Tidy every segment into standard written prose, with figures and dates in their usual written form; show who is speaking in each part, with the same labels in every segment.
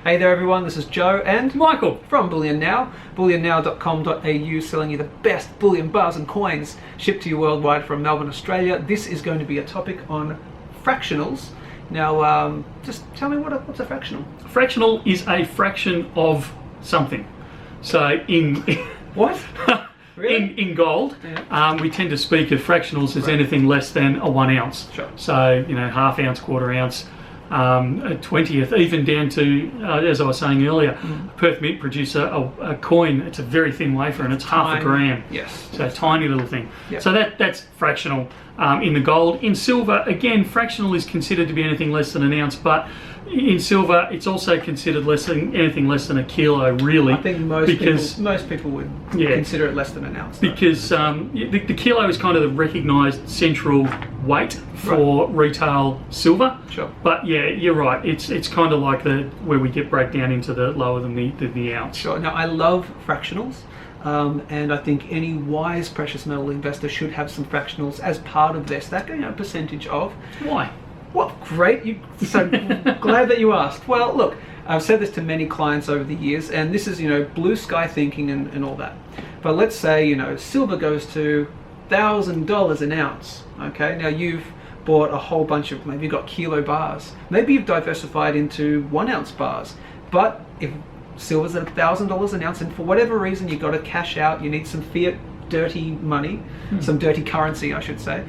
Speaker 1: Hey there everyone, this is Joe and
Speaker 2: Michael
Speaker 1: from Bullion Now, bullionnow.com.au, selling you the best bullion bars and coins shipped to you worldwide from Melbourne, Australia. This is going to be a topic on fractionals. Now, just tell me what's a fractional?
Speaker 2: Fractional is a fraction of something. So in
Speaker 1: What? Really?
Speaker 2: in gold,
Speaker 1: Yeah.
Speaker 2: we tend to speak of fractionals as anything less than a 1 ounce.
Speaker 1: Sure.
Speaker 2: So half ounce, quarter ounce, a 20th, even down to as I was saying earlier, Perth Mint produce a coin. It's a very thin wafer and it's half a gram.
Speaker 1: Yes.
Speaker 2: So a tiny little thing.
Speaker 1: Yep.
Speaker 2: So that's fractional in the gold. In silver, again, fractional is considered to be anything less than an ounce, but in silver, it's also considered anything less than a kilo, really.
Speaker 1: I think most people would consider it less than an ounce.
Speaker 2: Because the kilo is kind of the recognised central weight for retail silver.
Speaker 1: Sure.
Speaker 2: But yeah, you're right. It's kind of like where we get breakdown into the lower than the ounce.
Speaker 1: Sure. Now I love fractionals. And I think any wise precious metal investor should have some fractionals as part of their stack, a percentage of.
Speaker 2: Why?
Speaker 1: Well, great. So glad that you asked. Well, look, I've said this to many clients over the years, and this is, blue sky thinking and all that. But let's say, silver goes to $1,000 an ounce. Okay, now you've bought a whole bunch of, maybe you've got kilo bars. Maybe you've diversified into 1 ounce bars. But if silver's at $1,000 an ounce, and for whatever reason you've got to cash out, you need some fiat dirty money, some dirty currency, I should say.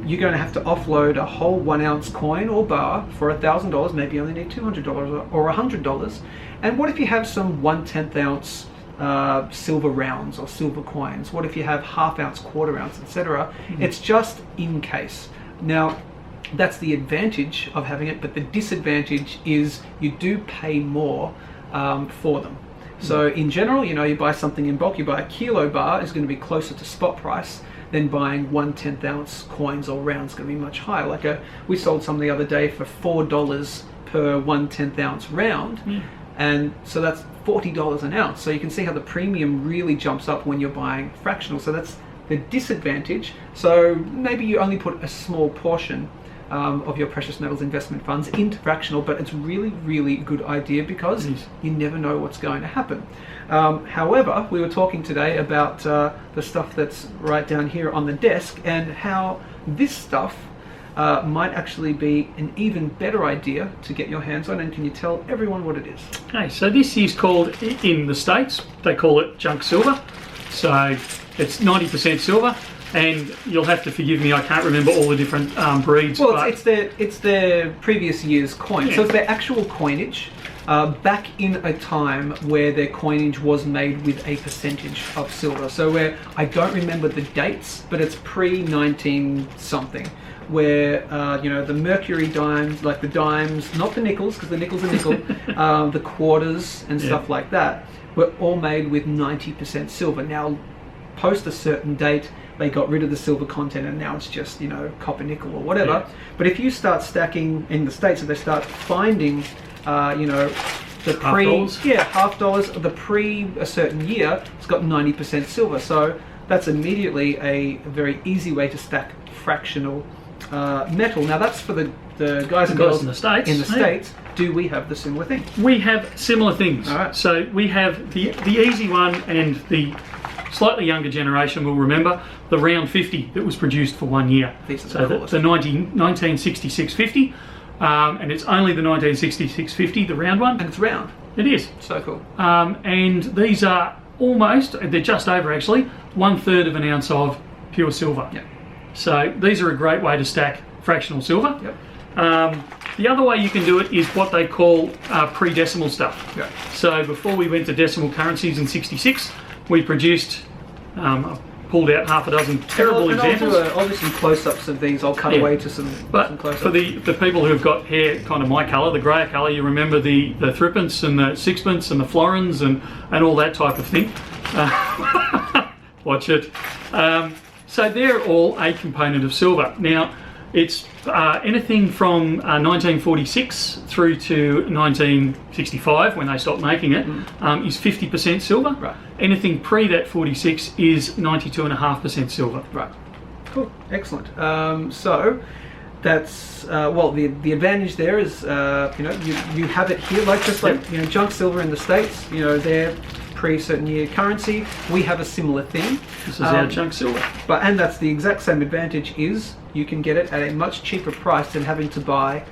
Speaker 1: You're going to have to offload a whole 1 ounce coin or bar for $1,000. Maybe you only need $200 or $100. And what if you have some 1/10 ounce silver rounds or silver coins? What if you have half ounce, quarter ounce, etc.? It's just in case. Now, that's the advantage of having it, but the disadvantage is you do pay more for them. So in general, you buy something in bulk, you buy a kilo bar, is going to be closer to spot price than buying 1/10 ounce coins or rounds. Going to be much higher. We sold some the other day for $4 per 1/10 ounce round, and so that's $40 an ounce. So you can see how the premium really jumps up when you're buying fractional. So that's the disadvantage. So maybe you only put a small portion of your precious metals investment funds into fractional, but it's really, really good idea because you never know what's going to happen. However, we were talking today about the stuff that's right down here on the desk and how this stuff might actually be an even better idea to get your hands on. And can you tell everyone what it is?
Speaker 2: Okay, so this is called, in the States, they call it junk silver. So it's 90% silver. And you'll have to forgive me, I can't remember all the different breeds.
Speaker 1: Well, it's their previous year's coin. So it's their actual coinage back in a time where their coinage was made with a percentage of silver. So where, I don't remember the dates, but it's pre-19 something, where the mercury dimes, like the dimes, not the nickels, because the nickels are nickel, the quarters and stuff like that, were all made with 90% silver. Now, post a certain date, they got rid of the silver content and now it's just, copper, nickel or whatever. But if you start stacking in the States, if they start finding, the half dollars, the pre a certain year, it's got 90% silver. So that's immediately a very easy way to stack fractional metal. Now that's for the guys and girls
Speaker 2: in the States.
Speaker 1: In the States, do we have the similar thing?
Speaker 2: We have similar things.
Speaker 1: All right.
Speaker 2: So we have the easy one, and the slightly younger generation will remember the round 50 that was produced for 1 year. So the 1966 50, and it's only the 1966 50, the round one.
Speaker 1: And it's round.
Speaker 2: It is.
Speaker 1: So cool.
Speaker 2: And these are they're just over actually, 1/3 of an ounce of pure silver.
Speaker 1: Yep.
Speaker 2: So these are a great way to stack fractional silver.
Speaker 1: Yep.
Speaker 2: The other way you can do it is what they call pre-decimal stuff.
Speaker 1: Yep.
Speaker 2: So before we went to decimal currencies in 66, we produced, pulled out half a dozen terrible examples.
Speaker 1: I'll do some close-ups of these. I'll cut away to some close-ups.
Speaker 2: For the people who've got hair kind of my colour, the greyer colour, you remember the threepence and the sixpence and the florins and all that type of thing. Watch it. So they're all a component of silver. Now, it's anything from 1946 through to 1965, when they stopped making it, is 50% silver.
Speaker 1: Right.
Speaker 2: Anything pre that 46 is 92.5% silver.
Speaker 1: Right. Cool. Excellent. So That's well, the advantage there is you have it here, like just like junk silver in the States. They're pre-certain year currency. We have a similar thing.
Speaker 2: This is our junk silver.
Speaker 1: And that's the exact same advantage. Is you can get it at a much cheaper price than having to buy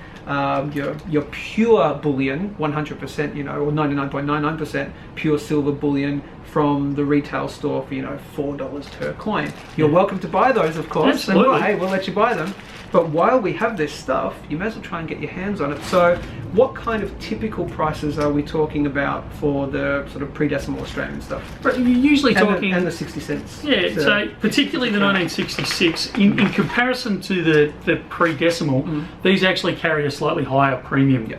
Speaker 1: your pure bullion, 100%, or 99.99% pure silver bullion from the retail store for $4 per coin. You're welcome to buy those, of course.
Speaker 2: Absolutely.
Speaker 1: And hey, we'll let you buy them. But while we have this stuff, you may as well try and get your hands on it. So what kind of typical prices are we talking about for the sort of pre-decimal Australian stuff?
Speaker 2: But you're usually talking...
Speaker 1: And the 60 cents.
Speaker 2: Yeah, so particularly the 1966, in comparison to the pre-decimal, these actually carry a slightly higher premium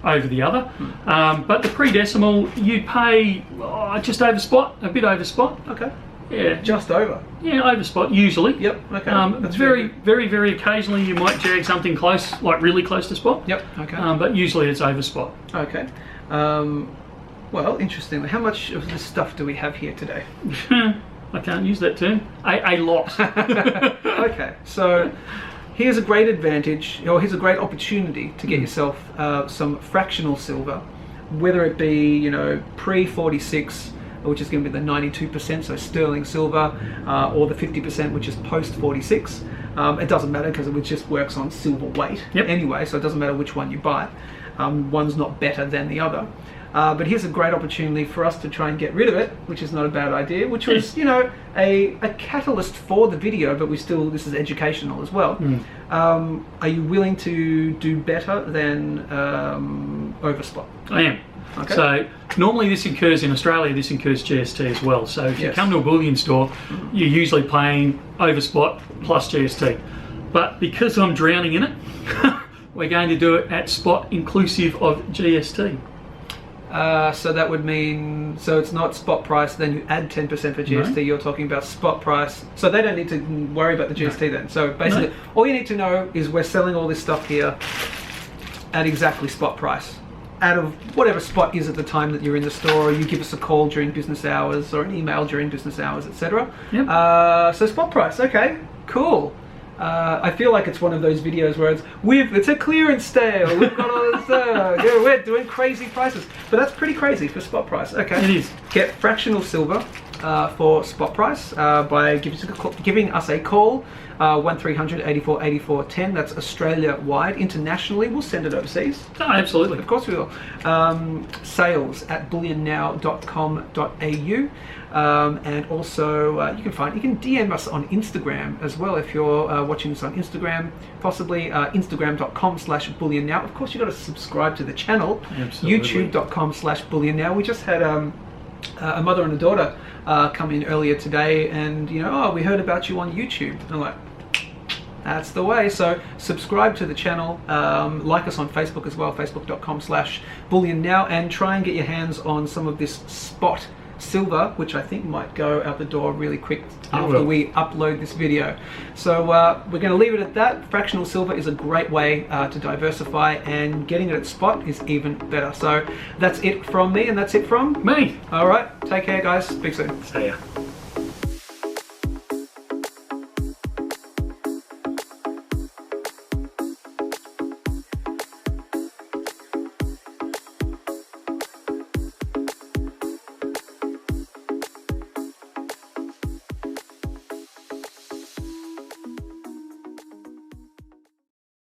Speaker 2: over the other. But the pre-decimal, you pay just over spot, a bit over spot.
Speaker 1: Okay.
Speaker 2: Yeah.
Speaker 1: Just over?
Speaker 2: Yeah, over spot, usually.
Speaker 1: Yep, okay.
Speaker 2: That's very occasionally you might jag something close, like really close to spot.
Speaker 1: Yep, okay.
Speaker 2: But usually it's over spot.
Speaker 1: Okay. Well, interestingly, how much of this stuff do we have here today?
Speaker 2: I can't use that term. A lot.
Speaker 1: Okay, so here's a great advantage, or here's a great opportunity to get yourself some fractional silver, whether it be, pre-46, which is going to be the 92%, so sterling silver, or the 50%, which is post-46. It doesn't matter because it just works on silver weight anyway, so it doesn't matter which one you buy. One's not better than the other. But here's a great opportunity for us to try and get rid of it, which is not a bad idea, which was, a catalyst for the video, but this is educational as well. Are you willing to do better than overspot?
Speaker 2: I am.
Speaker 1: Okay.
Speaker 2: So normally this incurs in Australia, this incurs GST as well. So if you come to a bullion store, you're usually paying overspot plus GST. But because I'm drowning in it, we're going to do it at spot inclusive of GST.
Speaker 1: So that would mean, so it's not spot price, then you add 10% for GST, no. You're talking about spot price. So they don't need to worry about the GST then. So basically, all you need to know is we're selling all this stuff here at exactly spot price. Out of whatever spot is at the time that you're in the store, or you give us a call during business hours or an email during business hours, etc.
Speaker 2: Yep.
Speaker 1: So spot price, okay, cool. I feel like it's one of those videos where it's a clearance sale. We've got all this, we're doing crazy prices, but that's pretty crazy for spot price. Okay,
Speaker 2: it is.
Speaker 1: Get fractional silver for spot price by giving us a call. 1300 84 84 10. That's Australia wide. Internationally, we'll send it overseas.
Speaker 2: Oh, absolutely.
Speaker 1: Of course we will. Sales at bullionnow.com.au. And also you can DM us on Instagram as well if you're watching this on Instagram, possibly instagram.com/bullionnow. Of course, you've got to subscribe to the channel.
Speaker 2: Absolutely.
Speaker 1: youtube.com/bullionnow. We just had a mother and a daughter come in earlier today, and we heard about you on YouTube. And I'm like, that's the way. So subscribe to the channel, like us on Facebook as well, facebook.com/bullionnow, and try and get your hands on some of this spot silver, which I think might go out the door really quick after we upload this video. So we're going to leave it at that. Fractional silver is a great way to diversify, and getting it at spot is even better. So that's it from me, and that's it from
Speaker 2: me.
Speaker 1: All right, take care guys, speak soon.
Speaker 2: See ya.